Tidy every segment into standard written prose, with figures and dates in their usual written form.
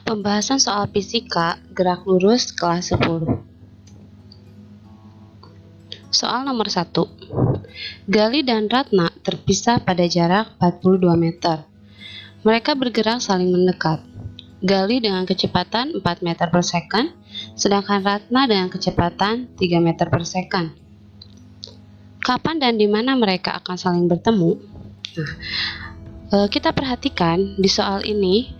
Pembahasan soal fisika gerak lurus kelas 10. Soal nomor 1. Gali dan Ratna terpisah pada jarak 42 meter. Mereka bergerak saling mendekat. Gali dengan kecepatan 4 meter per second, sedangkan Ratna dengan kecepatan 3 meter per second. Kapan dan di mana mereka akan saling bertemu? Kita perhatikan di soal ini,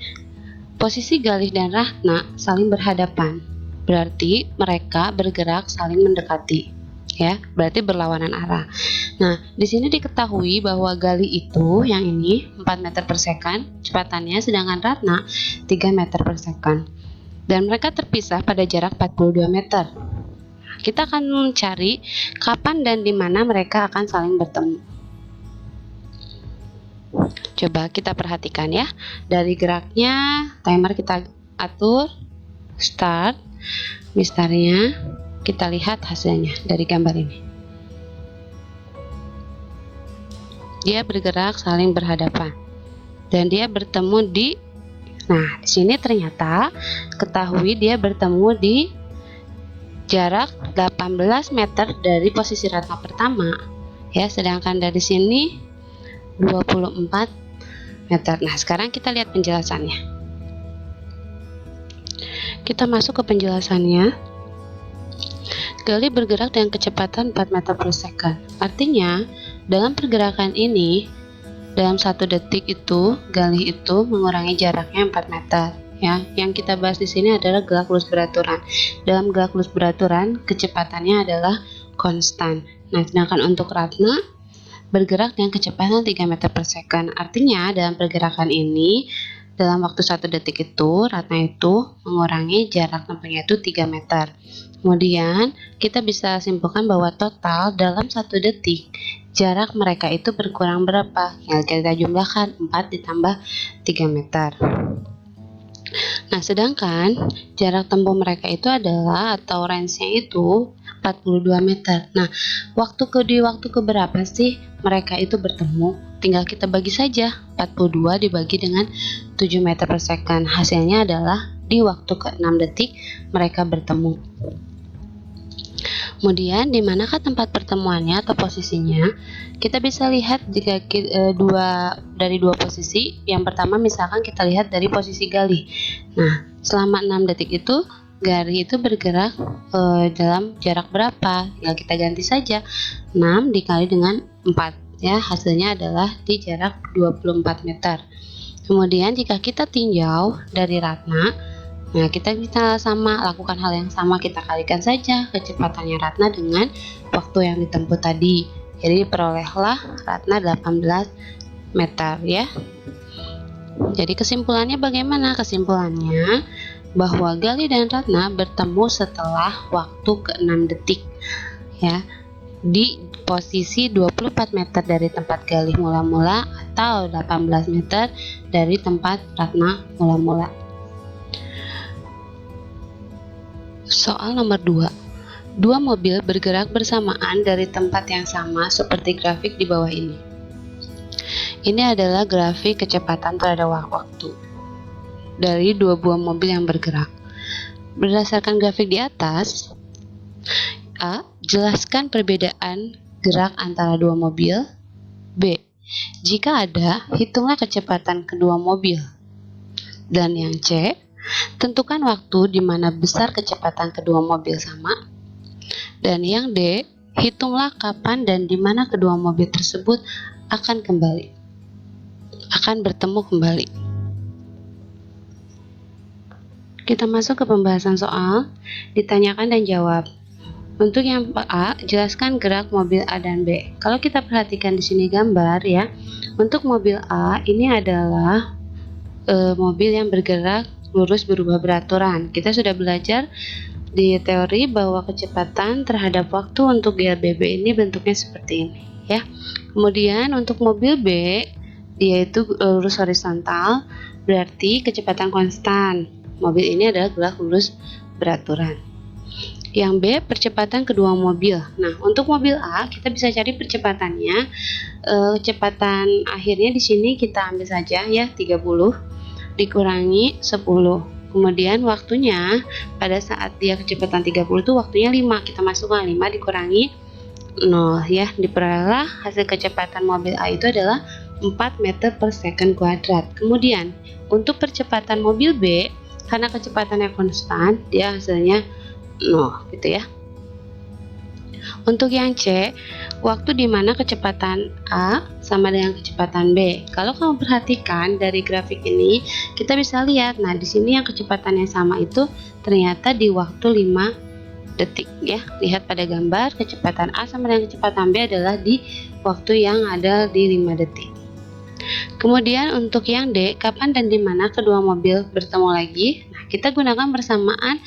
posisi Galih dan Ratna saling berhadapan, berarti mereka bergerak saling mendekati, ya, berarti berlawanan arah. Nah, di sini diketahui bahwa Galih itu yang ini 4 meter per second kecepatannya, sedangkan Ratna 3 meter per second. Dan mereka terpisah pada jarak 42 meter. Kita akan mencari kapan dan di mana mereka akan saling bertemu. Coba kita perhatikan ya, dari geraknya timer kita atur start, misalnya kita lihat hasilnya dari gambar ini. Dia bergerak saling berhadapan dan dia bertemu di, nah di sini ternyata ketahui dia bertemu di jarak 18 meter dari posisi Ratna pertama, ya, sedangkan dari sini 24 meter. Nah, sekarang kita lihat penjelasannya. Kita masuk ke penjelasannya. Galih bergerak dengan kecepatan 4 meter per second. Artinya, dalam pergerakan ini, dalam 1 detik itu, Galih itu mengurangi jaraknya 4 meter. Ya, yang kita bahas di sini adalah gerak lurus beraturan. Dalam gerak lurus beraturan, kecepatannya adalah konstan. Nah, sedangkan untuk Ratna bergerak dengan kecepatan 3 meter per second. Artinya dalam pergerakan ini, dalam waktu 1 detik itu, Ratna itu mengurangi jarak tempuhnya itu 3 meter. Kemudian kita bisa simpulkan bahwa total dalam 1 detik jarak mereka itu berkurang berapa? Ya, kita jumlahkan 4 ditambah 3 meter. Nah, sedangkan jarak tempuh mereka itu adalah, atau range-nya itu 42 meter. Nah, di waktu keberapa sih mereka itu bertemu? Tinggal kita bagi saja, 42 dibagi dengan 7 meter per second. Hasilnya adalah di waktu ke-6 detik mereka bertemu. Kemudian, di manakah tempat pertemuannya atau posisinya? Kita bisa lihat jika dari dua posisi. Yang pertama, misalkan kita lihat dari posisi Galih. Nah, selama 6 detik itu, Galih itu bergerak dalam jarak berapa? Ya, kita ganti saja 6 dikali dengan 4. Ya, hasilnya adalah di jarak 24 meter. Kemudian, jika kita tinjau dari Ratna, nah, kita lakukan hal yang sama, kita kalikan saja kecepatannya Ratna dengan waktu yang ditempuh tadi. Jadi perolehlah Ratna 18 meter, ya. Jadi kesimpulannya bagaimana? Kesimpulannya bahwa Galih dan Ratna bertemu setelah waktu ke-6 detik, ya, di posisi 24 meter dari tempat Galih mula-mula atau 18 meter dari tempat Ratna mula-mula. Soal nomor 2. Dua mobil bergerak bersamaan dari tempat yang sama seperti grafik di bawah ini. Ini adalah grafik kecepatan terhadap waktu dari dua buah mobil yang bergerak. Berdasarkan grafik di atas, A. Jelaskan perbedaan gerak antara dua mobil. B. Jika ada, hitunglah kecepatan kedua mobil. Dan yang C. Tentukan waktu di mana besar kecepatan kedua mobil sama. Dan yang D, hitunglah kapan dan di mana kedua mobil tersebut akan bertemu kembali. Kita masuk ke pembahasan soal, ditanyakan dan jawab. Untuk yang A, jelaskan gerak mobil A dan B. Kalau kita perhatikan di sini gambar, ya, untuk mobil A ini adalah mobil yang bergerak lurus berubah beraturan. Kita sudah belajar di teori bahwa kecepatan terhadap waktu untuk GLBB ini bentuknya seperti ini, ya. Kemudian untuk mobil B, dia itu lurus horizontal, berarti kecepatan konstan. Mobil ini adalah gerak lurus beraturan. Yang B, percepatan kedua mobil. Nah, untuk mobil A kita bisa cari percepatannya. Kecepatan akhirnya di sini kita ambil saja, ya, 30 dikurangi 10. Kemudian waktunya pada saat dia kecepatan 30 itu waktunya 5. Kita masukkan 5 dikurangi 0 ya. Diperolehlah hasil kecepatan mobil A itu adalah 4 meter per second kuadrat. Kemudian untuk percepatan mobil B, karena kecepatannya konstan, dia hasilnya 0 gitu ya. Untuk yang C, waktu di mana kecepatan A sama dengan kecepatan B. Kalau kamu perhatikan dari grafik ini, kita bisa lihat, nah di sini yang kecepatannya sama itu ternyata di waktu 5 detik ya. Lihat pada gambar, kecepatan A sama dengan kecepatan B adalah di waktu yang ada di 5 detik. Kemudian untuk yang D, kapan dan di mana kedua mobil bertemu lagi? Nah, kita gunakan persamaan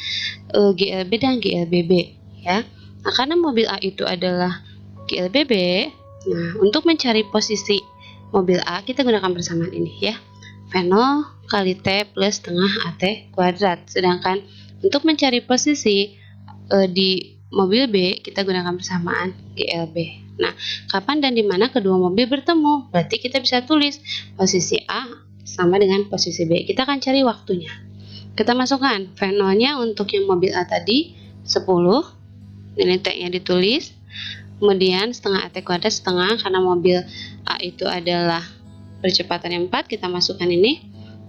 GLB dan GLBB ya. Nah, karena mobil A itu adalah GLBB, nah untuk mencari posisi mobil A kita gunakan persamaan ini ya. V0 kali T plus setengah AT kuadrat. Sedangkan untuk mencari posisi di mobil B kita gunakan persamaan GLB. Nah, kapan dan di mana kedua mobil bertemu? Berarti kita bisa tulis posisi A sama dengan posisi B. Kita akan cari waktunya. Kita masukkan V0-nya untuk yang mobil A tadi 10. Ini T-nya ditulis. Kemudian setengah AT kuadrat setengah, karena mobil A itu adalah percepatan 4, kita masukkan ini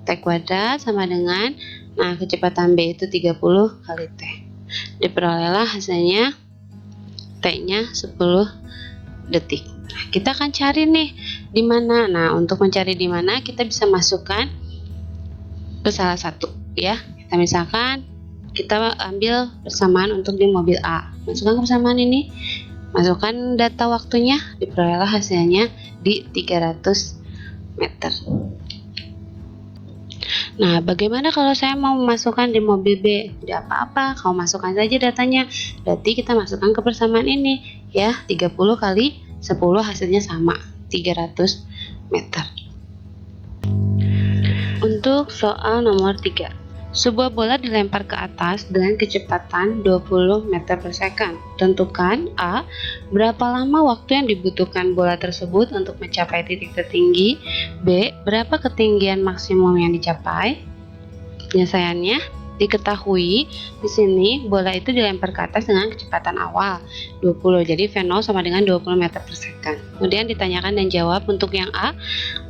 T kuadrat sama dengan, nah kecepatan B itu 30 kali T. Diperolehlah hasilnya T-nya 10 detik. Nah, kita akan cari nih di mana. Nah, untuk mencari di mana kita bisa masukkan ke salah satu ya. Kita misalkan kita ambil persamaan untuk di mobil A. Masukkan ke persamaan ini. Masukkan data waktunya, diperolehlah hasilnya di 300 meter. Nah, bagaimana kalau saya mau memasukkan di mobil B? Tidak apa-apa, kamu masukkan saja datanya. Berarti kita masukkan ke persamaan ini ya, 30 kali 10 hasilnya sama, 300 meter. Untuk soal nomor 3. Sebuah bola dilempar ke atas dengan kecepatan 20 meter per second. Tentukan A. Berapa lama waktu yang dibutuhkan bola tersebut untuk mencapai titik tertinggi. B. Berapa ketinggian maksimum yang dicapai. Penyelesaiannya diketahui di sini bola itu dilempar ke atas dengan kecepatan awal 20. Jadi V0 sama dengan 20 meter per second. Kemudian ditanyakan dan jawab untuk yang A.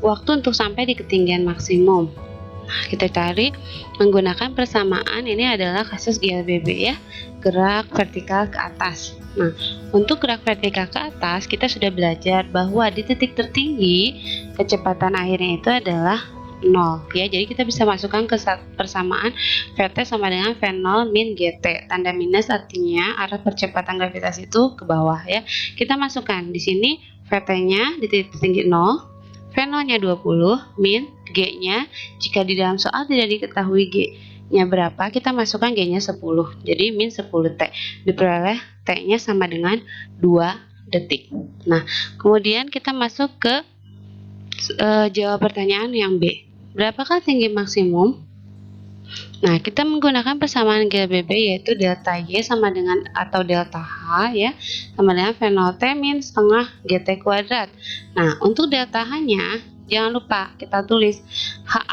Waktu untuk sampai di ketinggian maksimum. Nah, kita cari menggunakan persamaan, ini adalah kasus GLBB ya, gerak vertikal ke atas. Nah, untuk gerak vertikal ke atas kita sudah belajar bahwa di titik tertinggi kecepatan akhirnya itu adalah 0 ya. Jadi kita bisa masukkan ke persamaan VT sama dengan V0 min GT. Tanda minus artinya arah percepatan gravitasi itu ke bawah ya. Kita masukkan di sini VT-nya di titik tertinggi 0, V0-nya 20, min G-nya, jika di dalam soal tidak diketahui G-nya berapa, kita masukkan G-nya 10. Jadi min 10 T. Diperoleh T-nya sama dengan 2 detik. Nah, kemudian kita masuk ke jawab pertanyaan yang B. Berapakah tinggi maksimum? Nah, kita menggunakan persamaan GLBB yaitu delta Y sama dengan atau delta H ya, sama dengan V0 T min setengah GT kuadrat. Nah, untuk delta H-nya jangan lupa kita tulis H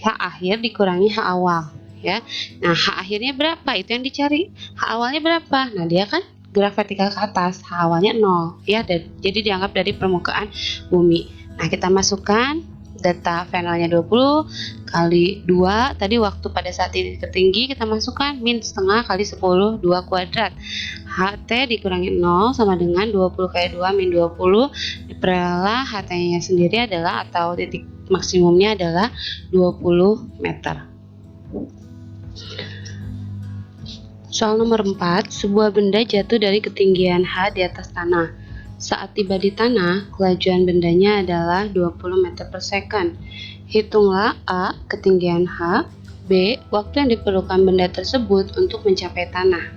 akhir dikurangi H awal ya. Nah, H akhirnya berapa? Itu yang dicari. H awalnya berapa? Nah, dia kan gerak vertikal ke atas, H awalnya 0 ya, jadi dianggap dari permukaan bumi. Nah, kita masukkan data V0-nya 20 kali 2, tadi waktu pada saat ini tertinggi kita masukkan min setengah kali 10, 2 kuadrat. HT dikurangi 0 sama dengan 20 kali 2 min 20. Diperolehlah HT-nya sendiri adalah atau titik maksimumnya adalah 20 meter. Soal nomor 4, sebuah benda jatuh dari ketinggian H di atas tanah. Saat tiba di tanah, kelajuan bendanya adalah 20 meter per second. Hitunglah A. ketinggian H, B. waktu yang diperlukan benda tersebut untuk mencapai tanah.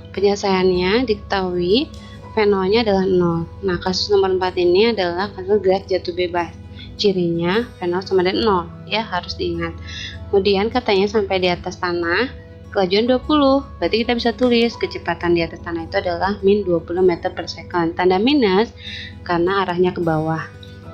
Penyelesaiannya diketahui V0-nya adalah 0. Nah, kasus nomor 4 ini adalah kasus gerak jatuh bebas. Cirinya V0 sama dengan 0, ya harus diingat. Kemudian katanya sampai di atas tanah, kelajuan 20, berarti kita bisa tulis kecepatan di atas tanah itu adalah min 20 meter per second. Tanda minus karena arahnya ke bawah.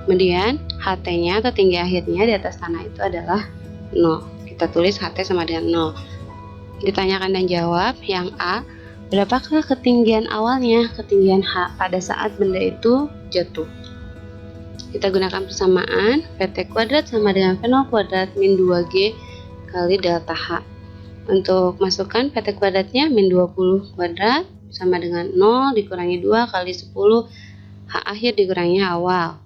Kemudian HT-nya atau tinggi akhirnya di atas tanah itu adalah 0. Kita tulis HT sama dengan 0. Ditanyakan dan jawab. Yang A, berapakah ketinggian awalnya, ketinggian H pada saat benda itu jatuh? Kita gunakan persamaan VT kuadrat sama dengan V0 kuadrat min 2G kali delta H. Untuk masukkan VT kuadratnya min 20 kuadrat sama dengan 0 dikurangi 2 kali 10 H akhir dikurangi H awal.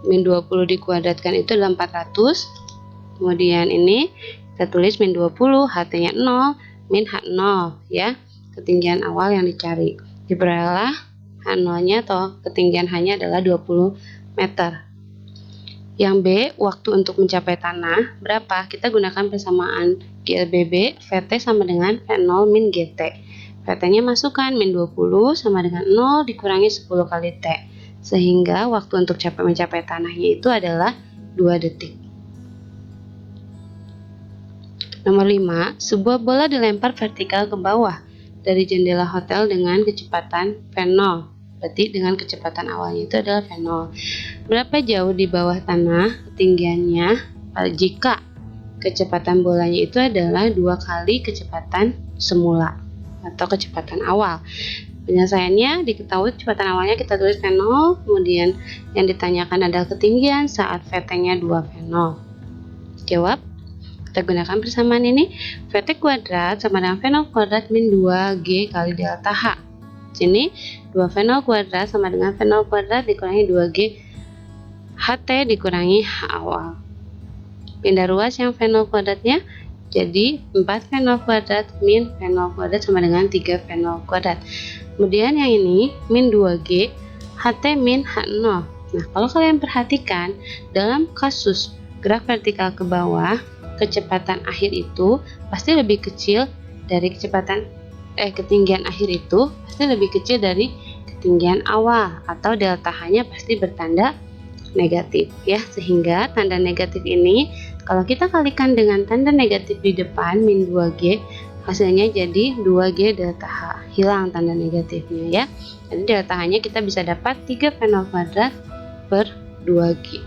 Min 20 dikuadratkan itu adalah 400. Kemudian ini kita tulis min 20, HT-nya 0, min H0 ya. Ketinggian awal yang dicari. Diperolehlah H0-nya atau ketinggian H-nya adalah 20 meter. Yang B, waktu untuk mencapai tanah berapa? Kita gunakan persamaan GLBB, VT sama dengan V0 min GT. VT-nya masukkan min 20 sama dengan 0 dikurangi 10 kali T. Sehingga waktu untuk mencapai tanahnya itu adalah 2 detik. Nomor 5, sebuah bola dilempar vertikal ke bawah dari jendela hotel dengan kecepatan V0. Berarti dengan kecepatan awalnya itu adalah V0. Berapa jauh di bawah tanah ketinggiannya jika kecepatan bolanya itu adalah 2 kali kecepatan semula atau kecepatan awal? Penyelesaiannya diketahui kecepatan awalnya kita tulis V0, kemudian yang ditanyakan adalah ketinggian saat VT-nya 2 V0. Jawab. Kita gunakan persamaan ini, VT kuadrat sama dengan V0 kuadrat min 2G kali delta H. Sini 2 V0 kuadrat sama dengan V0 kuadrat dikurangi 2G HT dikurangi H awal. Pindah ruas yang V0 kuadratnya jadi 4 V0 kuadrat min V0 kuadrat sama dengan 3 V0 kuadrat. Kemudian yang ini min 2G HT min H0. Nah, kalau kalian perhatikan dalam kasus gerak vertikal ke bawah, kecepatan akhir itu pasti lebih kecil dari ketinggian akhir itu pasti lebih kecil dari ketinggian awal atau delta H-nya pasti bertanda negatif ya, sehingga tanda negatif ini kalau kita kalikan dengan tanda negatif di depan min 2G hasilnya jadi 2G delta H, hilang tanda negatifnya ya. Jadi delta H-nya kita bisa dapat 3 V0 kuadrat per 2G.